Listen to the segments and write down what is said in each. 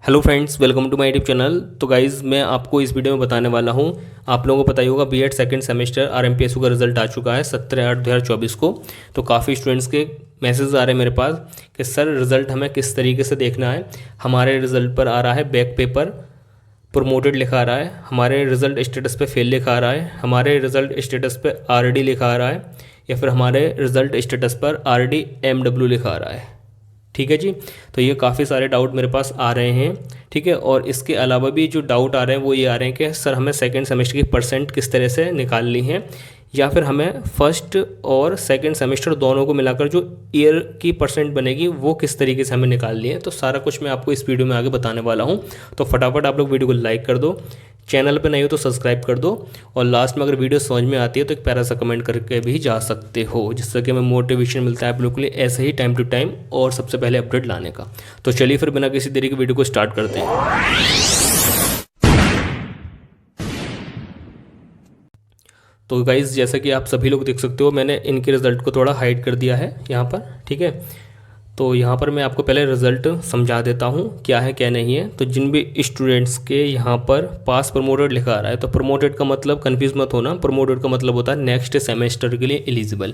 Hello friends, welcome to my YouTube channel. तो guys मैं आपको इस वीडियो में बताने वाला हूँ, आप लोगों को पता ही होगा बीएड सेकंड सेमेस्टर आरएमपीएसयू का रिजल्ट आ चुका है 17/8/2024 को। तो काफ़ी स्टूडेंट्स के मैसेज आ रहे हैं मेरे पास कि सर रिज़ल्ट हमें किस तरीके से देखना है। हमारे रिज़ल्ट पर आ रहा है बैक पेपर प्रमोटेड लिखा आ रहा है, हमारे रिज़ल्ट स्टेटस पे फेल लिखा आ रहा है, हमारे रिज़ल्ट स्टेटस पे आरडी लिखा आ रहा है, या फिर हमारे रिज़ल्ट स्टेटस पर आरडी एमडब्ल्यू लिखा आ रहा है। ठीक है जी। तो ये काफ़ी सारे डाउट मेरे पास आ रहे हैं। ठीक है, और इसके अलावा भी जो डाउट आ रहे हैं वो ये आ रहे हैं कि सर हमें सेकंड सेमेस्टर की परसेंट किस तरह से निकालनी है, या फिर हमें फर्स्ट और सेकंड सेमेस्टर दोनों को मिलाकर जो ईयर की परसेंट बनेगी वो किस तरीके से हमें निकालनी है। तो सारा कुछ मैं आपको इस वीडियो में आगे बताने वाला हूँ। तो फटाफट आप लोग वीडियो को लाइक कर दो, चैनल पर नहीं हो तो सब्सक्राइब कर दो, और लास्ट में अगर वीडियो समझ में आती है तो एक प्यारा सा कमेंट करके भी जा सकते हो, जिससे कि हमें मोटिवेशन मिलता है आप लोगों के लिए ऐसे ही टाइम टू टाइम और सबसे पहले अपडेट लाने का। तो चलिए फिर बिना किसी देरी के वीडियो को स्टार्ट करते हैं। तो गाइज़ जैसा कि आप सभी लोग देख सकते हो, मैंने इनके रिज़ल्ट को थोड़ा हाइड कर दिया है यहाँ पर। ठीक है, तो यहाँ पर मैं आपको पहले रिज़ल्ट समझा देता हूँ क्या है क्या नहीं है। तो जिन भी स्टूडेंट्स के यहाँ पर पास प्रमोटेड लिखा आ रहा है, तो प्रमोटेड का मतलब कन्फ्यूज़ मत होना, प्रमोटेड का मतलब होता है नेक्स्ट सेमेस्टर के लिए एलिजिबल।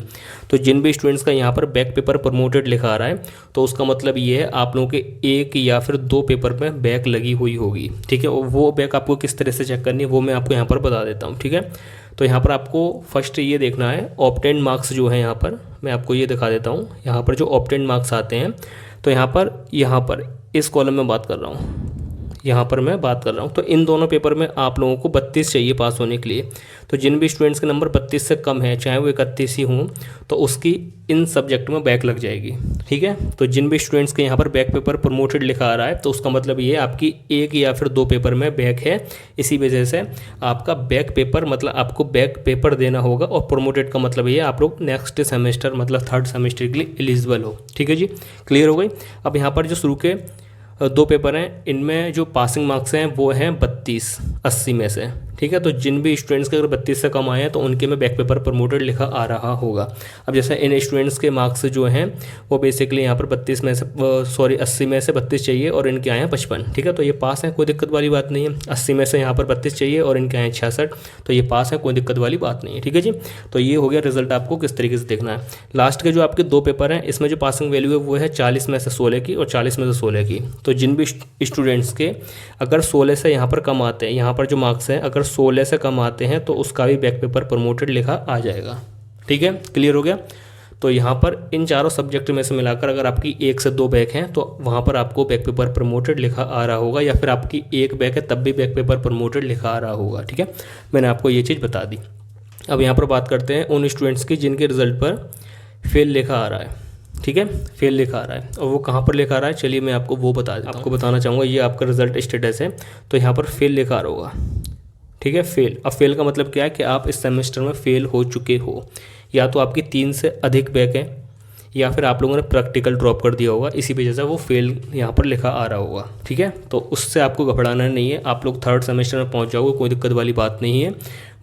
तो जिन भी स्टूडेंट्स का यहाँ पर बैक पेपर प्रमोटेड लिखा आ रहा है, तो उसका मतलब ये है आप लोगों के एक या फिर दो पेपर में बैक लगी हुई होगी। ठीक है, और वो बैक आपको किस तरह से चेक करनी है वो मैं आपको यहाँ पर बता देता हूँ। ठीक है, तो यहाँ पर आपको फर्स्ट ये देखना है ऑब्टेन्ड मार्क्स जो है, यहाँ पर मैं आपको ये दिखा देता हूँ। यहाँ पर जो ऑब्टेन्ड मार्क्स आते हैं, तो यहाँ पर इस कॉलम में बात कर रहा हूँ, यहाँ पर मैं बात कर रहा हूँ। तो इन दोनों पेपर में आप लोगों को 32 चाहिए पास होने के लिए। तो जिन भी स्टूडेंट्स के नंबर 32 से कम है, चाहे वो 31 ही हों, तो उसकी इन सब्जेक्ट में बैक लग जाएगी। ठीक है, तो जिन भी स्टूडेंट्स के यहाँ पर बैक पेपर प्रमोटेड लिखा आ रहा है, तो उसका मतलब ये आपकी एक या फिर दो पेपर में बैक है। इसी वजह से आपका बैक पेपर मतलब आपको बैक पेपर देना होगा, और प्रमोटेड का मतलब ये आप लोग नेक्स्ट सेमेस्टर मतलब थर्ड सेमेस्टर के लिए एलिजिबल हो। ठीक है जी, क्लियर हो गई। अब यहाँ पर जो शुरू के दो पेपर हैं, इनमें जो पासिंग मार्क्स हैं वो हैं 32 80 में से। ठीक है, तो जिन भी स्टूडेंट्स के अगर 32 से कम आए हैं तो उनके में बैक पेपर प्रमोटेड लिखा आ रहा होगा। अब जैसे इन स्टूडेंट्स के मार्क्स जो हैं वो बेसिकली यहाँ पर 32 में से 80 में से 32 चाहिए और इनके आए हैं 55। ठीक है, तो ये पास है, कोई दिक्कत वाली बात नहीं है। 80 में से यहाँ पर 32 चाहिए और इनके आए हैं 66, तो ये पास है, कोई दिक्कत वाली बात नहीं है। ठीक है जी, तो ये हो गया रिजल्ट आपको किस तरीके से देखना है। लास्ट के जो आपके दो पेपर हैं, इसमें जो पासिंग वैल्यू है वो है 40 में से 16 की और 40 में से 16 की। तो जिन भी स्टूडेंट्स के अगर 16 से यहाँ पर कम आते हैं, यहाँ पर जो मार्क्स हैं अगर 16 से कम आते हैं तो उसका भी बैक पेपर प्रमोटेड लिखा आ जाएगा। ठीक है, क्लियर हो गया। तो यहाँ पर इन चारों सब्जेक्ट में से मिलाकर अगर आपकी एक से दो बैक हैं तो वहाँ पर आपको बैक पेपर प्रमोटेड लिखा आ रहा होगा, या फिर आपकी एक बैक है तब भी बैक पेपर प्रमोटेड लिखा आ रहा होगा। ठीक है, मैंने आपको ये चीज़ बता दी। अब यहाँ पर बात करते हैं उन स्टूडेंट्स की जिनके रिजल्ट पर फेल लिखा आ रहा है। ठीक है, फेल लिखा आ रहा है, और वो कहाँ पर लिखा आ रहा है चलिए मैं आपको वो आपको बताना चाहूँगा। ये आपका रिजल्ट स्टेटस है, तो यहाँ पर फेल लिखा आ रहा होगा। ठीक है, फेल। अब फेल का मतलब क्या है कि आप इस सेमेस्टर में फेल हो चुके हो, या तो आपकी 3 से अधिक बैक है, या फिर आप लोगों ने प्रैक्टिकल ड्रॉप कर दिया होगा, इसी वजह से वो फेल यहाँ पर लिखा आ रहा होगा। ठीक है, तो उससे आपको घबराना नहीं है, आप लोग थर्ड सेमेस्टर में पहुँच जाओगे, कोई दिक्कत वाली बात नहीं है।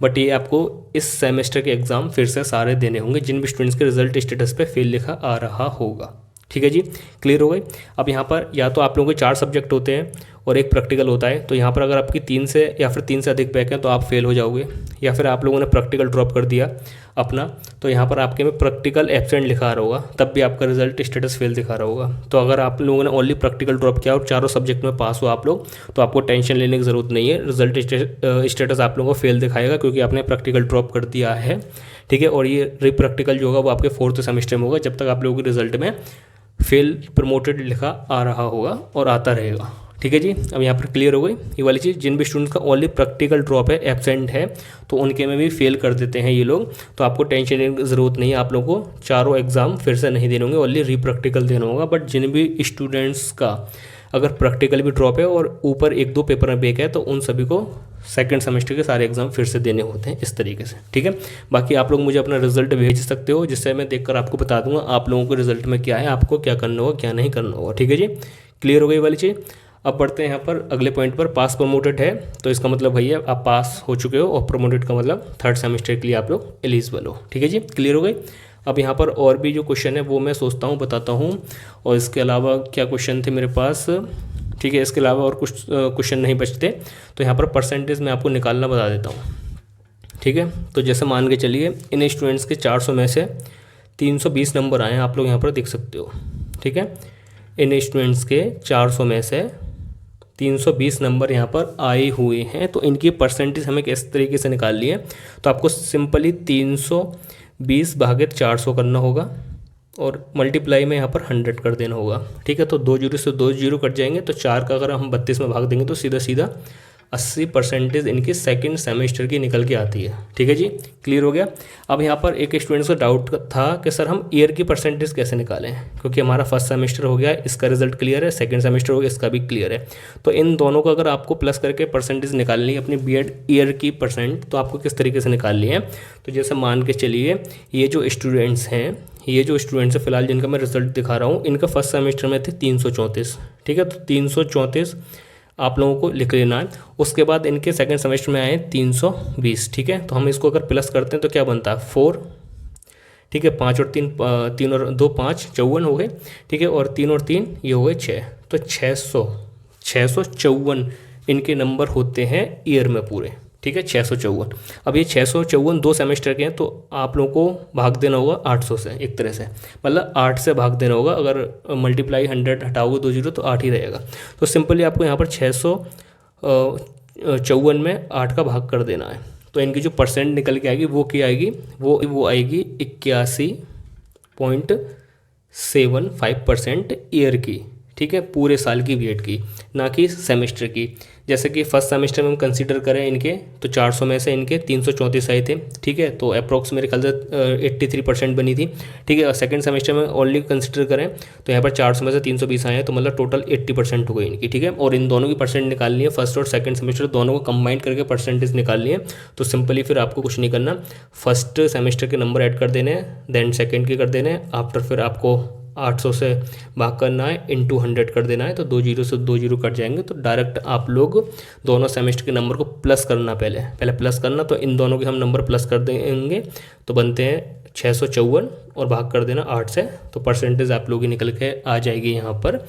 बट ये आपको इस सेमेस्टर के एग्ज़ाम फिर से सारे देने होंगे जिन भी स्टूडेंट्स के रिजल्ट स्टेटस पे फेल लिखा आ रहा होगा। ठीक है जी, क्लियर हो गई। अब यहाँ पर या तो आप लोगों के 4 सब्जेक्ट होते हैं और एक प्रैक्टिकल होता है, तो यहाँ पर अगर आपकी 3 से या फिर 3 से अधिक बैक हैं तो आप फेल हो जाओगे, या फिर आप लोगों ने प्रैक्टिकल ड्रॉप कर दिया अपना, तो यहाँ पर आपके में प्रैक्टिकल एब्सेंट लिखा आ रहा होगा, तब भी आपका रिजल्ट स्टेटस फेल दिखा रहा होगा। तो अगर आप लोगों ने ओनली प्रैक्टिकल ड्रॉप किया और चारों सब्जेक्ट में पास हो आप लोग, तो आपको टेंशन लेने की ज़रूरत नहीं है, रिजल्ट स्टेटस आप लोगों को फेल दिखाएगा क्योंकि आपने प्रैक्टिकल ड्रॉप कर दिया है। ठीक है, और ये रीप्रैक्टिकल जो होगा वो आपके 4th सेमेस्टर में होगा, जब तक आप लोगों के रिजल्ट में फेल प्रमोटेड लिखा आ रहा होगा और आता रहेगा। ठीक है जी, अब यहाँ पर क्लियर हो गई ये वाली चीज़। जिन भी स्टूडेंट्स का ओनली प्रैक्टिकल ड्रॉप है, एब्सेंट है, तो उनके में भी फेल कर देते हैं ये लोग, तो आपको टेंशन लेने की ज़रूरत नहीं है। आप लोगों को चारों एग्ज़ाम फिर से नहीं देने होंगे, ओनली रीप्रैक्टिकल देना होगा। बट जिन भी स्टूडेंट्स का अगर प्रैक्टिकल भी ड्रॉप है और ऊपर एक दो पेपर में बैक है, तो उन सभी को सेकंड सेमेस्टर के सारे एग्जाम फिर से देने होते हैं इस तरीके से। ठीक है, बाकी आप लोग मुझे अपना रिजल्ट भेज सकते हो, जिससे मैं देखकर आपको बता दूंगा आप लोगों को रिजल्ट में क्या है, आपको क्या करना होगा क्या नहीं करना होगा। ठीक है जी, क्लियर हो गई वाली चीज़। अब बढ़ते हैं यहाँ पर अगले पॉइंट पर। पास प्रमोटेड है तो इसका मतलब भैया आप पास हो चुके हो, और प्रमोटेड का मतलब थर्ड सेमेस्टर के लिए आप लोग एलिजिबल हो। ठीक है जी, क्लियर हो गई। अब यहाँ पर और भी जो क्वेश्चन है वो मैं सोचता हूँ बताता हूँ, और इसके अलावा क्या क्वेश्चन थे मेरे पास। ठीक है। इसके अलावा और कुछ क्वेश्चन नहीं बचते, तो यहाँ पर परसेंटेज मैं आपको निकालना बता देता हूँ, ठीक है। तो जैसे मान के चलिए इन स्टूडेंट्स के 400 में से 320 नंबर आए हैं, आप लोग यहाँ पर देख सकते हो, ठीक है। इन स्टूडेंट्स के 400 में से 320 नंबर यहाँ पर आए हुए हैं, तो इनकी परसेंटेज हमें किस तरीके से निकालनी है। तो आपको सिंपली 320 भागित 400 करना होगा और मल्टीप्लाई में यहाँ पर 100 कर देना होगा, ठीक है। तो 2 जीरो से 2 जीरो कट जाएंगे, तो 4 का अगर हम 32 में भाग देंगे तो सीधा सीधा 80% इनकी सेकंड सेमेस्टर की निकल के आती है, ठीक है जी। क्लियर हो गया। अब यहाँ पर एक स्टूडेंट्स को डाउट था कि सर हम ईयर की परसेंटेज कैसे निकालें, क्योंकि हमारा फर्स्ट सेमेस्टर हो गया, इसका रिजल्ट क्लियर है, सेकंड सेमेस्टर हो गया, इसका भी क्लियर है। तो इन दोनों को अगर आपको प्लस करके परसेंटेज निकालनी है अपनी बीएड ईयर की परसेंट, तो आपको किस तरीके से निकालनी है। तो जैसे मान के चलिए ये जो स्टूडेंट्स हैं फिलहाल जिनका मैं रिजल्ट दिखा रहा हूँ, इनका फर्स्ट सेमेस्टर में थे 334, ठीक है। तो 334 आप लोगों को लिख लेना है। उसके बाद इनके सेकंड सेमेस्टर में आए 320, ठीक है। तो हम इसको अगर प्लस करते हैं तो क्या बनता है 4, ठीक है। 5 और 3 3 और 2 5 54 हो गए, ठीक है। और 3 और 3 ये हो गए 6, तो 654 इनके नंबर होते हैं ईयर में पूरे, ठीक है। 654। अब ये 654 2 सेमेस्टर के हैं, तो आप लोगों को भाग देना होगा 800 से, एक तरह से मतलब 8 से भाग देना होगा। अगर मल्टीप्लाई 100 हटाओगे 2 जीरो तो 8 ही रहेगा। तो सिंपली आपको यहाँ पर 654 में 8 का भाग कर देना है। तो इनकी जो परसेंट निकल के आएगी वो क्या आएगी, वो आएगी 81.75% ईयर की, ठीक है। पूरे साल की बीएड की, ना कि सेमेस्टर की। जैसे कि फर्स्ट सेमेस्टर में हम कंसीडर करें इनके, तो 400 में से इनके 334 आए थे, ठीक है। तो अप्रॉक्स मेरे ख्याल से 83% बनी थी, ठीक है। और सेकंड सेमेस्टर में ओनली कंसीडर करें तो यहाँ पर 400 में से 320 आए हैं, तो मतलब टोटल 80% हो गई इनकी, ठीक है। और इन दोनों की परसेंट निकालनी है, फर्स्ट और सेकंड सेमेस्टर दोनों को कंबाइन करके परसेंटेज निकालनी है। तो सिंपली फिर आपको कुछ नहीं करना, फर्स्ट सेमेस्टर के नंबर ऐड कर देने हैं, देन सेकेंड के कर देने हैं, आफ्टर फिर आपको 800 से भाग करना है, इंटू 100 कर देना है। तो 2 जीरो से 2 जीरो कट जाएंगे, तो डायरेक्ट आप लोग दोनों सेमेस्टर के नंबर को प्लस करना, पहले प्लस करना। तो इन दोनों के हम नंबर प्लस कर देंगे, तो बनते हैं 654 और भाग कर देना 8 से, तो परसेंटेज आप लोगों की निकल के आ जाएगी यहाँ पर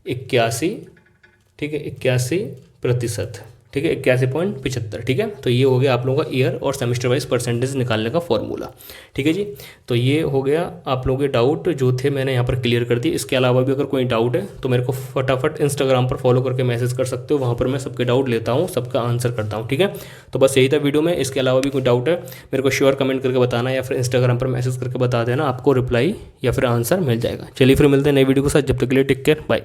81, ठीक है। 81%, ठीक है। 81.75, ठीक है। तो ये हो गया आप लोगों का ईयर और सेमेस्टर वाइज परसेंटेज निकालने का फॉर्मूला, ठीक है जी। तो ये हो गया आप लोगों के डाउट जो थे मैंने यहाँ पर क्लियर कर दी। इसके अलावा भी अगर कोई डाउट है तो मेरे को फटाफट इंस्टाग्राम पर फॉलो करके मैसेज कर सकते हो, वहाँ पर मैं सबके डाउट लेता हूँ, सबका आंसर करता हूँ, ठीक है। तो बस यही था वीडियो में। इसके अलावा भी कोई डाउट है मेरे को श्योर कमेंट करके बताना, या फिर इंस्टाग्राम पर मैसेज करके बता देना, आपको रिप्लाई या फिर आंसर मिल जाएगा। चलिए फिर मिलते हैं नई वीडियो के साथ, जब तक के लिए टेक केयर, बाय।